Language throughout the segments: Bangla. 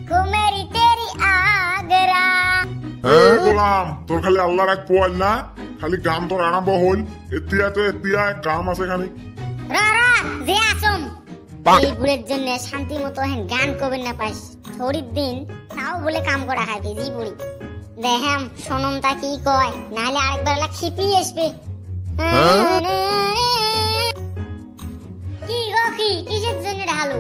ঘুমেরি তেরি আগরা। গোলাম তোর খালি আল্লাহর এক পোয়াল না, খালি গান তোর আরম্ভ হইল। এতিয়া কাম আছে খানি রা যে আসম এই বুড়ের জন্য শান্তি মতো হেন গান কবেন না পাইস থরির দিন তাও বলে কাম করা খাইবে জি বুড়ি। দেখাম সোনমটা কি কয়, নাহলে আরেকবার খিপি আসবে। কি গো কি কিসের জন্য ঢালু?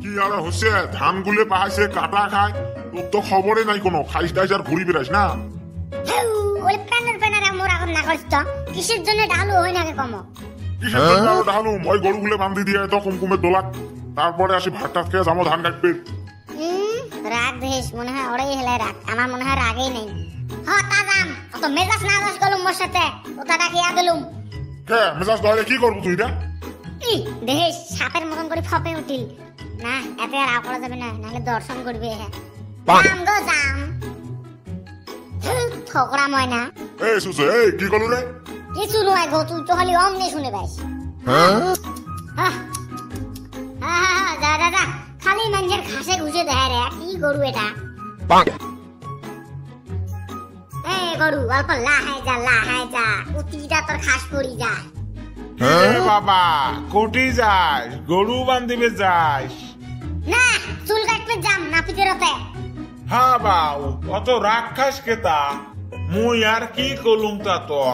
কি আর হচ্ছে, ধান গুলে পাহাইছে কাটা খায়, তোর তো খবরে নাই কোনো, খাইস টাইস আর ঘুরি বেড়াস না। ওই প্যানার মোর এখন না করিস তো, কিসের জন্য ঢালু হই না কম? কিসের জন্য ঢালু? ওই গরুগুলো বান্ধি দিয়ে তো কুমকুমের দোলাক, তারপরে আসি ভাত টাত খেয়ে যাবো ধান কাটবে। রাগ দেশ মনে হয় ওরাই হেলে রাগ, আমার মনে হয় রাগেই নেই। হ্যাঁ তা যাম, অত মেজাজ না দোষ গেলুম মোর সাথে, ওটা কিয়া গেলুম। কে মেজাজ ধরে কি করবো তুই রে? দেশ সাপের মতন করে ফপে উঠিল না, এতে আর করা যাবে না, নাহলে দর্শন করবে। হ্যাঁ যাম গো যাম, ঠকরা ময়না। এই সুসে এই কি করলু রে? কিছু নয় গো, তুই তো খালি অমনি শুনে পাইস। যা যা যা, খালি মানুষের ঘাসে ঘুষে দেয় রে, কি গরু এটা? গরু অল্প লাহাই যা, উতিটা তোর খাস পড়ি যায়। বাবা কোটি যাস, গরু বান্ধিবে যাস না? চুল কাটতে যাম না পিতেরতে। হ্যাঁ বাউ, অত রাগ খাস কেতা? মুই আর কি করলুম তা তো,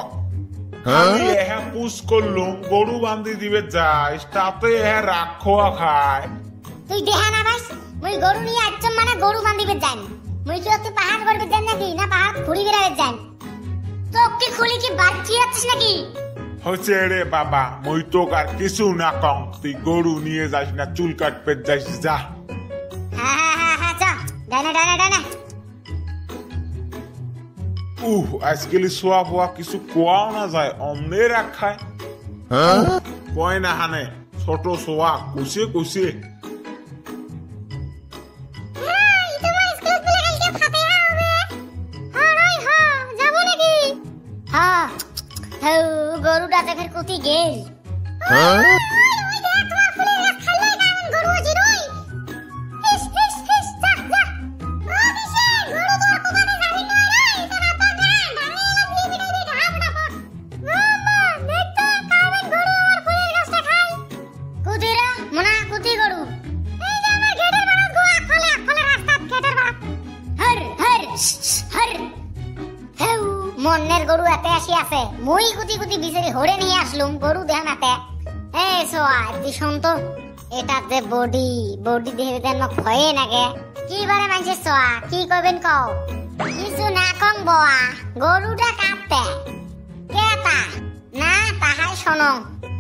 আমি এহা পুষ করলুম গরু বান্ধি দিবে যাস, তাতে এহা রাগ খোয়া খায়। তুই দেহা না ভাই, মুই গরু নিয়ে আচ্ছম মানে গরু বান্ধিবে যাই, মুই কি ওতে পাহাড় করবে যাই নাকি, না পাহাড় ঘুরি বেড়াবে যাই? তোকে খুলি কি বাচ্চি আছিস নাকি? হচ্ছে রে বাবা, মুই তোক আর কিছু না কম, তুই গরু নিয়ে যাস না, চুল কাটবে যাস যা। হ্যাঁ চা ডানে ডানে। আজকালি সোয়া ফোয়া কিছু কোয়াও না যায়, অমনে রাগ খায়। কয় না হানে ছোট সোয়া কুসে গরুটা দেখে কোথায় গেল? মন্নের গরু এতে আসি আছে, মুই কুতি বিচারি হরে নিয়ে আসলুম গরু দেখানাতে। এই সোয়া দিশন তো, এটা যে বডি দেখে দেন ভয়ে নাগে। কি বারে মানছে সোয়া, কি করবেন কও? কিছু না কং বোয়া, গরুটা কাটতে কেতা না তাহাই শোনো,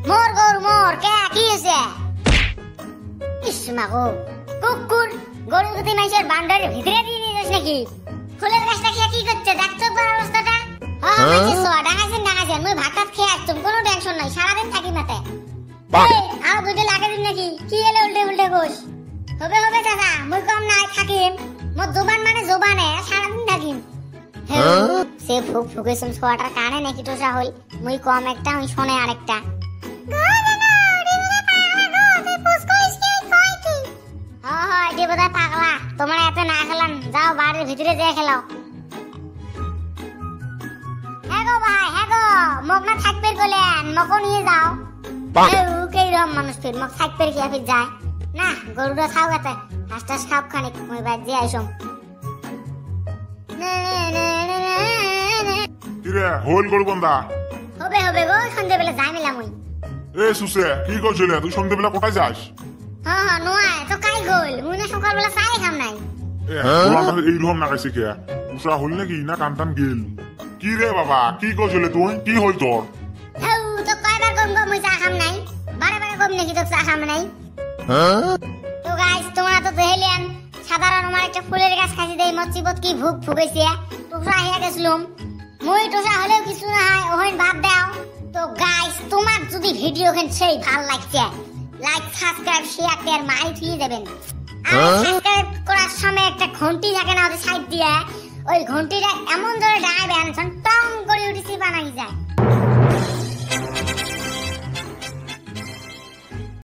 মোর গরু মোর কে কি হয়েছে? ইসমা গো কুকুর, গরু কুতি মানুষের বান্ডারের ভিতরে দিয়ে দিয়েছিস নাকি? ফুলের গাছটা খেয়ে কি করছে দেখছো তোর অবস্থাটা? ডাঙাইছেন মুই ভাত খেয়ে আসছুম, কোনো টেনশন নাই, সারাদিন থাকি মাতে। আরো দুইটা লাগে দিন নাকি? কি এলে উল্টে ঘোষ হবে চাচা, মুই কম নাই থাকিম, মোর জোবান মানে জোবানে সারাদিন থাকিম। সে ফুকেছুম ছোয়াটার কানে নাকি টোসা হই, মুই কম একটা মুই শোনে আরেকটা। পাগলা তোমার এত না খেলাম, যাও বাড়ির ভিতরে যেয়ে খেলাও। মগনা থাকবে গলেন, মকো নিয়ে যাও। মানুষ ফির মগ থাকবে কি ফির যায় না? গরুটা খাও গেতে, হাঁস খাও খানিক, মুই বাদ দিয়ে আইসম। কিরে হইল গরু বন্ধা? হবে গো, সন্ধ্যেবেলা যাই মিলা মুই। এ সুসে কি করছিস? তুই সন্ধ্যেবেলা কোথায় যাস? হ্যাঁ নয় তো কাই গল, মুই না সকালবেলা চাই খাম নাই। এইরকম না খাইছে কে? উষা হল নাকি না কান্তান গেল? কি রে বাবা কি করছিল তুই? কি হল তোর? তো কয়বার কম গো মুই চা খাম নাই, বারে কম নাকি তো চা খাম নাই? তো গাইস তোমরা তো দেখলেন, সাধারণ আমার একটা ফুলের গাছ খাইছি দেই মচ্ছিবত কি ভুক ফুকেছে, টোসা হয়ে গেছিলাম। মুই টোসা হলেও কিছু না হয়, ওহন বাদ দাও। তো গাইস তোমার যদি ভিডিও খান সেই ভাল লাগছে, লাইক সাবস্ক্রাইব শেয়ার টের মারি দিয়ে দেবেন। আর সাবস্ক্রাইব করার সময় একটা ঘন্টি থাকে না ওদের সাইড দিয়ে, ওই ঘন্টিটা এমন ধরে ডাইবেন টং করে উঠেছি বানাই যায়।